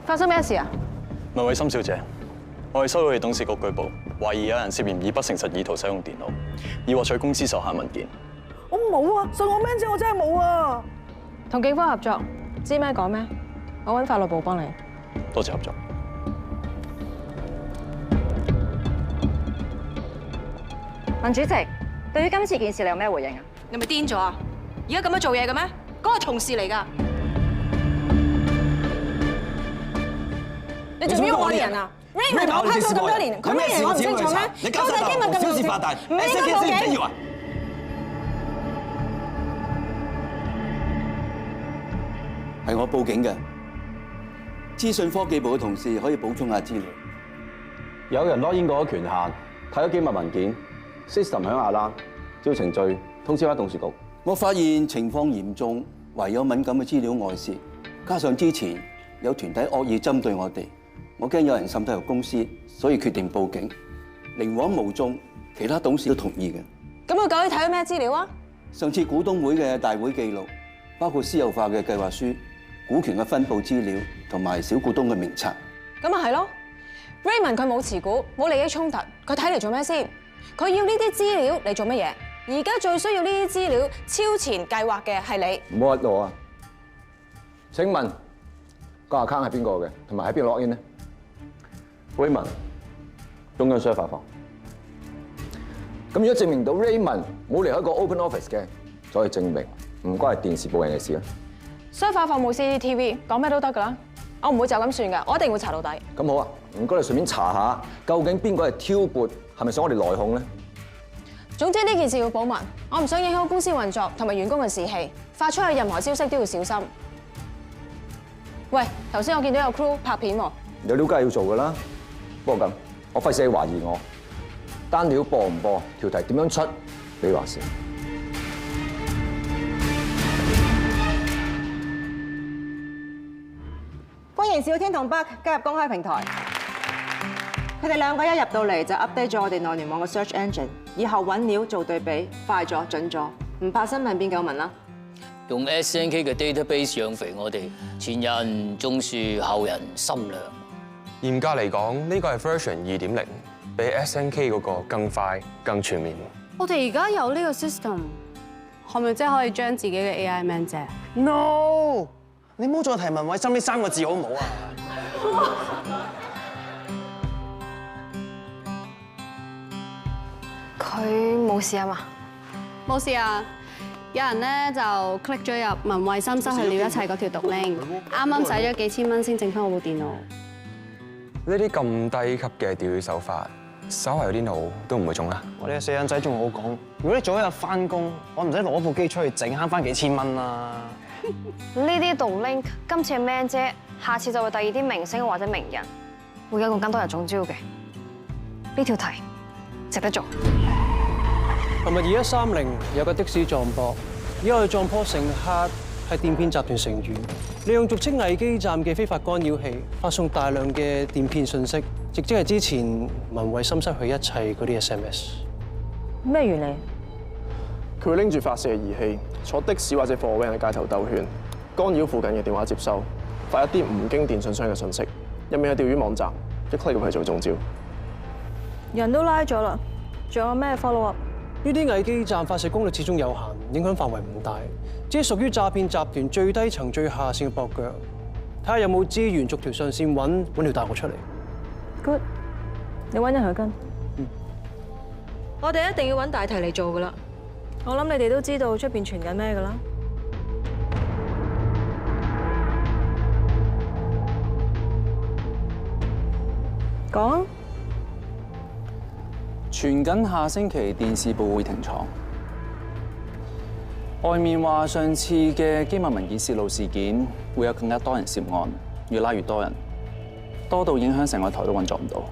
發生咩事啊？文慧心小姐，我係收到你董事局舉報，懷疑有人涉嫌以不誠實意圖使用電腦，以獲取公司手限文件。我冇啊，信我咩啫？我真係冇啊！同警方合作，知咩講咩？我揾法律部幫你。多謝合作。文主席，對於今次件事你有咩回應啊？你咪癲咗啊？而家咁樣做嘢嘅咩？嗰個同事嚟㗎。你做咩我哋人啊 ？Raymond 我拍咗咁多年，佢咩嘢我唔清楚咩？你搞大今日咁小事發大，唔應該報警。緊要啊？係我報警嘅。資訊科技部嘅同事可以補充下資料。有人攞英國嘅權限，睇咗機密文件 ，system 響下啦，照程序通知翻董事局。我發現情況嚴重，懷有敏感嘅資料外泄，加上之前有團體惡意針對我哋，我驚有人滲透入公司，所以決定報警。寧枉毋縱，其他董事都同意嘅。咁我究竟睇咗咩資料啊？上次股東會嘅大會記錄，包括私有化嘅計劃書、股權嘅分佈資料同埋小股東嘅名冊。咁咪係咯 ，Raymond 佢冇持股，冇利益衝突，佢睇嚟做咩先？佢要呢啲資料嚟做乜嘢？而家最需要呢啲資料超前計劃嘅係你。唔好喺度啊！請問個 account 係邊個嘅？同埋喺邊度 login 呢 ？Raymond 中央 server 房。咁如果證明到 Raymond 冇離開過 Open Office 嘅，就可以證明唔關係電視部人嘅事啦。server 房冇 CCTV， 講咩都得㗎啦。我唔會就咁算㗎，我一定會查到底。咁好啊，唔該你順便查下，究竟邊個係挑撥，係咪想我哋內訌咧？總之呢件事要保密，我唔想影響公司運作同埋員工嘅士氣，發出去任何消息都要小心。喂，頭先我見到有 crew 拍片喎。有料梗係要做㗎啦，不過咁，我費事你懷疑我。單料播唔播，條題點樣出，你話事。歡迎小天同北加入公開平台。佢哋兩個一入到嚟就 update 咗我哋內聯網嘅 search engine， 以後揾料做對比，快咗準咗，唔怕新聞變舊聞啦。用 SNK 嘅 database 養肥我哋，前人種樹，後人心涼。嚴格嚟講，呢個係 version 2.0，比 SNK 嗰個更快、更全面。我哋而家有呢個 system， 係咪真係可以將自己嘅 AI man 啫 ？No， 你唔好再提文慧心呢3個字好唔好啊？佢冇事啊嘛？冇事啊！有人咧就 click 咗入文慧心失去了一切嗰條毒 link， 啱啱使咗幾千蚊先整翻我部電腦。呢啲咁低級嘅釣魚手法，稍為有啲腦都唔會中啦。我哋嘅死人仔仲好講，如果你早一日翻工，我唔使攞部機出去整，慳翻幾千蚊啦。呢啲毒 link 今次係 Man 姐，下次就會第二啲明星或者名人，會有更多人中招嘅。呢條題值得做。琴日2130有架的士撞壆，意外撞破乘客係電騙集團成員，利用俗稱偽基站嘅非法干擾器，發送大量嘅電騙信息，亦即係之前文慧心失去一切嗰啲 SMS。咩原理？佢會拎住發射儀器，坐的士或者貨 van 喺街頭兜圈，干擾附近嘅電話接收，發一啲唔經電信商嘅信息，入面係釣魚網站，一 click 入去就會中招。人都拉咗啦，仲有咩 follow up？呢啲偽基站發射功率始終有限，影響範圍唔大，只係屬於詐騙集團最低層最下線嘅駁腳。睇下有冇資源逐條上線揾條大學出嚟。Good， 你揾人去跟。我哋一定要揾大題嚟做噶啦。我諗你哋都知道出邊傳緊咩噶啦。講啊！傳緊下星期電視部會停廠，外面話上次嘅機密文件泄露事件會有更加多人涉案，越拉越多人，多到影響成個台都運作唔到。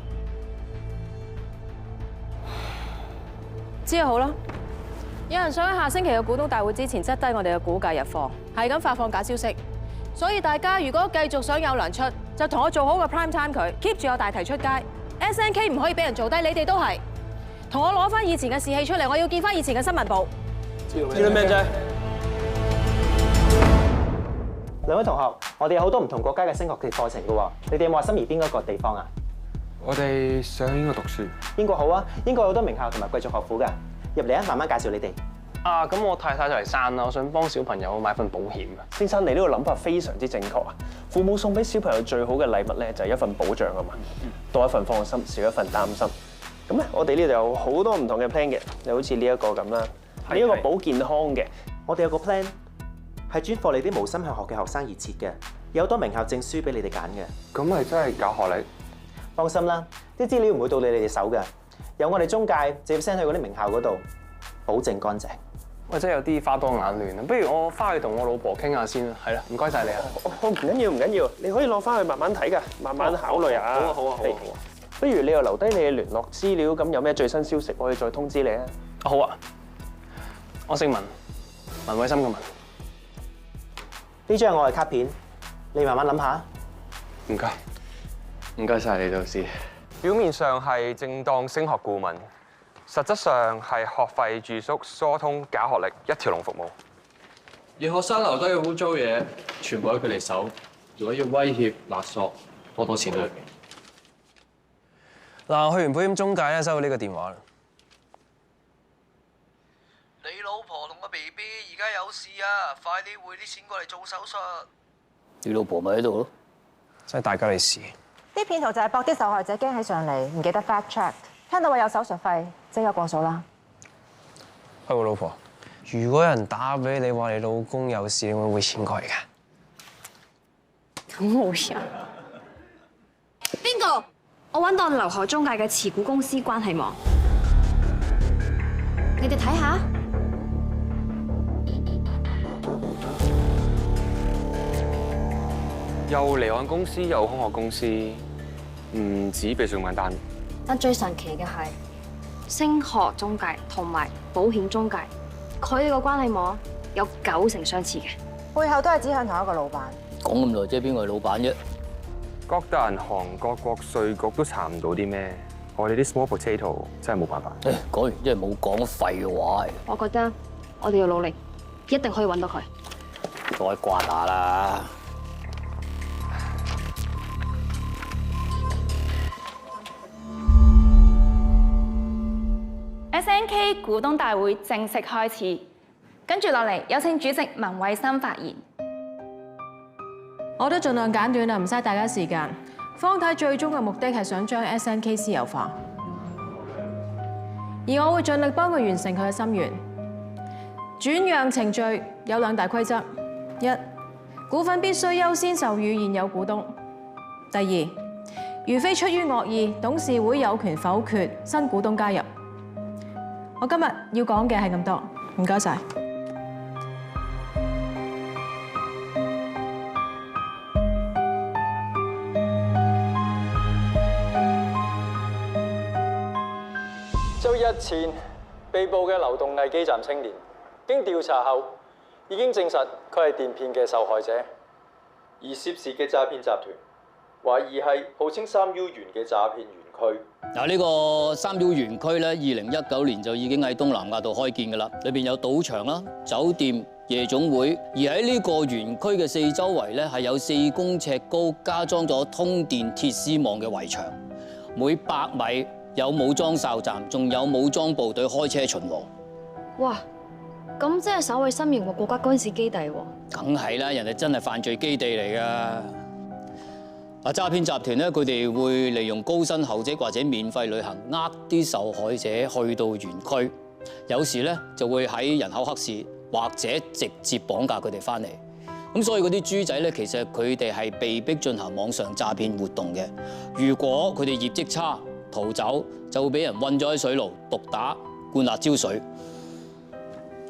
知就好啦。有人想喺下星期嘅股東大會之前擠低我哋嘅股價入貨，係咁發放假消息。所以大家如果繼續想有糧出，就同我做好個 prime time 佢 ，keep 住有大題出街。SNK 唔可以俾人做低，你哋都係。同我攞翻以前嘅士氣出嚟，我要見翻以前嘅新聞部。知道咩啫？兩位同學，我哋有好多唔同國家嘅升學嘅課程㗎喎，你哋有冇話心儀邊一個地方啊？我哋想去英國讀書。英國好啊，英國有好多名校同埋貴族學府㗎。入嚟啊，慢慢介紹你哋。啊，咁我太太就嚟生啦，我想幫小朋友買份保險啊。先生，你呢個諗法非常之正確啊！父母送俾小朋友最好嘅禮物咧，就係一份保障啊嘛，多一份放心，少一份擔心。咁咧，我哋呢度有好多唔同嘅 plan 嘅，就好似呢一個咁啦，呢一個保健康嘅。我哋有個 plan 係專課你啲無心向學嘅學生而設嘅，有好多名校證書俾你哋揀嘅。咁係真係搞學歷？放心啦，啲資料唔會到你哋手嘅，由我哋中介直接 send 去嗰啲名校嗰度，保證乾淨。我真係有啲花多眼亂啊！不如我翻去同我老婆傾下先啦。係啦，唔該晒你啊。唔緊要唔緊要，你可以攞翻去慢慢睇㗎，慢慢考慮啊。好啊好啊好啊好啊。不如你又留低你嘅聯絡資料，咁有咩最新消息，我可以再通知你啊。好啊，我姓文，文偉森嘅文。呢張係我嘅卡片，你慢慢諗下。唔該，唔該晒你導師。表面上係正當升學顧問，實質上係學費、住宿、疏通、搞學歷一條龍服務。而學生留低嘅污糟嘢，全部喺佢哋手。如果要威脅勒索，多錢都係。嗱，我去完保險中介咧，收到呢個電話啦。你老婆同個 BB 而家有事啊！快啲匯啲錢過嚟做手術。你老婆咪喺度咯。真係大吉利是。啲騙徒就係博啲受害者驚起上嚟，唔記得 fact check， 聽到話有手術費，即刻過數啦。係喎，老婆，如果有人打俾你話你老公有事，你會唔會匯錢過嚟㗎？咁冇人。邊個？我揾到留學中介嘅持股公司關係網，你哋睇下。又離岸公司，又空殼公司，唔止避稅咁簡單。但最神奇嘅係，升學中介同埋保險中介，佢哋個關係網有90%相似嘅，背後都係指向同一個老闆。講咁耐，即係邊個係老闆啫？各大銀行、各國稅局都查唔到啲咩，我哋啲 small potato 真係冇辦法。講完即係冇講廢話。我覺得我哋要努力，一定可以揾到佢。再掛打啦！ SNK 股東大會正式開始，跟住落嚟有請主席文偉森發言。我都盡量簡短啦，唔嘥大家時間。方太最終嘅目的係想將 SNK 私有化，而我會盡力幫佢完成佢嘅心願。轉讓程序有2大規則：一，股份必須優先授予現有股東；第二，如非出於惡意，董事會有權否決新股東加入。我今日要講嘅係咁多，唔該晒。周日前被捕嘅流動藝基站青年，經調查後已經證實佢係電騙嘅受害者，而涉事嘅詐騙集團懷疑係號稱3U 園嘅詐騙園區。嗱，呢個3U 園區咧，2019年就已經喺東南亞度開建㗎啦，裏邊有賭場啦、酒店、夜總會，而喺呢個園區嘅四周圍咧係有4公尺高加裝咗通電鐵絲網嘅圍牆，每100米有武裝哨站，仲有武裝部隊開車巡邏。哇！咁即係守衛森嚴嘅國家軍事基地喎。梗係啦，人哋真係犯罪基地嚟㗎。嗱，詐騙集團咧，佢哋會利用高薪厚職或者免費旅行，呃啲受害者去到園區，有時咧就會喺人口黑市或者直接綁架佢哋翻嚟。咁所以嗰啲豬仔咧，其實佢哋係被逼進行網上詐騙活動嘅。如果佢哋業績差，逃走就會俾人韞咗喺水牢毒打、灌辣椒水，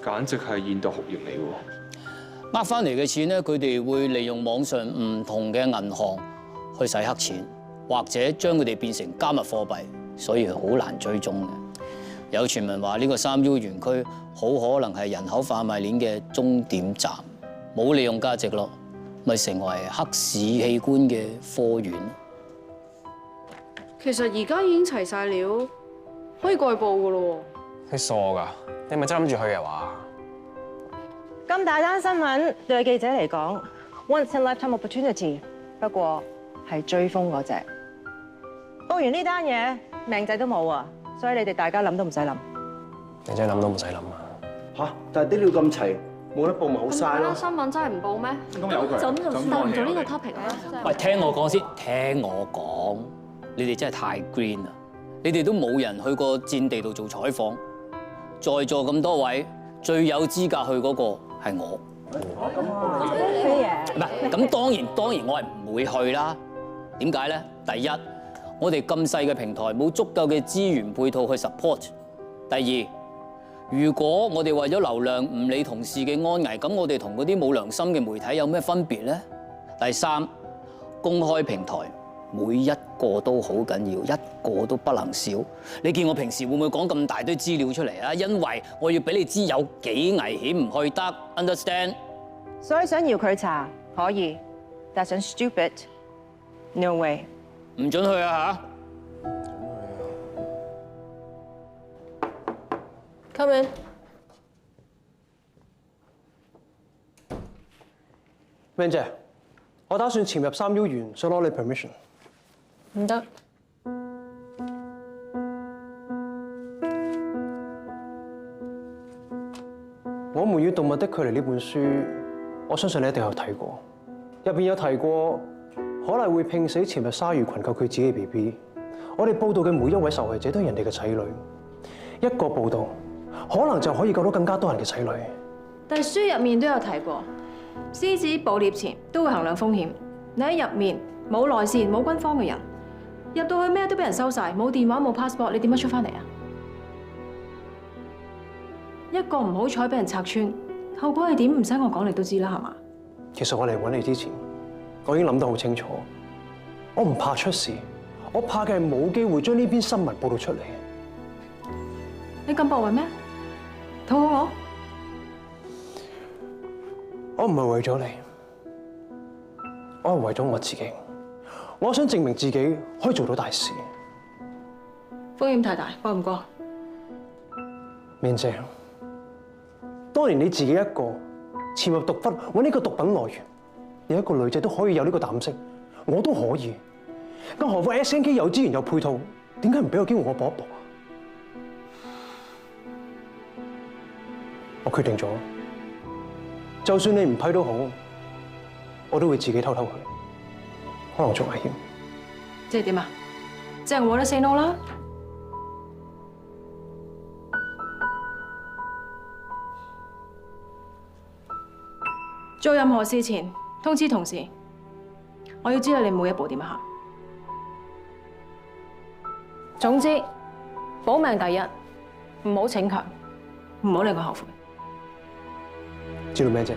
簡直係現代酷刑嚟喎！呃翻嚟嘅錢咧，佢哋會利用網上唔同嘅銀行去洗黑錢，或者將佢哋變成加密貨幣，所以好難追蹤嘅。有傳聞話呢個3U 園區好可能係人口販賣鏈嘅終點站，冇利用價值咯，咪成為黑市器官嘅貨源。其實而家已經齊晒料，可以蓋報噶咯。你傻㗎？你咪真諗住去嘅話？咁大單新聞對記者嚟講， once in lifetime opportunity， 不過係追風嗰隻。報完呢單嘢，命仔都冇啊，所以你哋大家諗都唔使諗。你真係諗都唔使諗啊！嚇！但係啲料咁齊，冇得報咪好嘥咯。新聞真係唔報咩？咁有佢，就咁就算唔做呢個 topic 咧。喂，聽我講先，聽我講，你哋真係太 green 啦！你哋都冇人去過戰地度做採訪，在座咁多位最有資格去嗰個係我。唔係，咁當然我係唔會去啦。點解咧？第一，我哋咁細嘅平台冇足夠嘅資源配套去 support。第二，如果我哋為咗流量唔理同事嘅安危，咁我哋同嗰啲冇良心嘅媒體有咩分別咧？第三，公開平台每一個都好緊要，一個都不能少。你見我平時會唔會講咁大堆資料出嚟啊？因為我要俾你知有幾危險，唔去得 ，understand？ 所以想搖佢查可以，但係想 stupid，no way。唔准去啊嚇！ Come in。明姐，我打算潛入3U 園，想攞你 permission。唔得。我們與動物的距離呢本書，我相信你一定有睇過。入邊有提過，可能會拼死潛入鯊魚群救佢自己嘅 BB。我哋報道嘅每一位受害者都係人哋嘅仔女，一個報道可能就可以救到更加多人嘅仔女。但係書入面都有提過，獅子捕獵前都會衡量風險。你喺入面冇內線、冇軍方嘅人，入到去咩都俾人收晒，冇電話、冇 passport， 你點樣出翻嚟啊？一個唔好彩俾人拆穿，後果係點？唔使我講你都知啦，係嘛？其實我嚟揾你之前，我已經諗得好清楚，我唔怕出事，我怕嘅係冇機會將呢篇新聞報導出嚟。你咁搏為咩？討好我唔係為咗你，我係為咗我自己。我想證明自己可以做到大事。風險太大，過唔過？面姐，當年你自己一個潛入毒窟揾呢個毒品來源，有一個女仔都可以有呢個膽識，我都可以。更何況 SNK 有資源有配套，點解唔俾個機會我搏一搏啊？我決定咗，就算你唔批都好，我都會自己偷偷去，可能仲危險。即係點啊？即係我得 say no 啦。做任何事前通知同事，我要知道你每一步點樣行。總之，保命第一，唔好逞強，唔好令佢後悔。知道咩啫？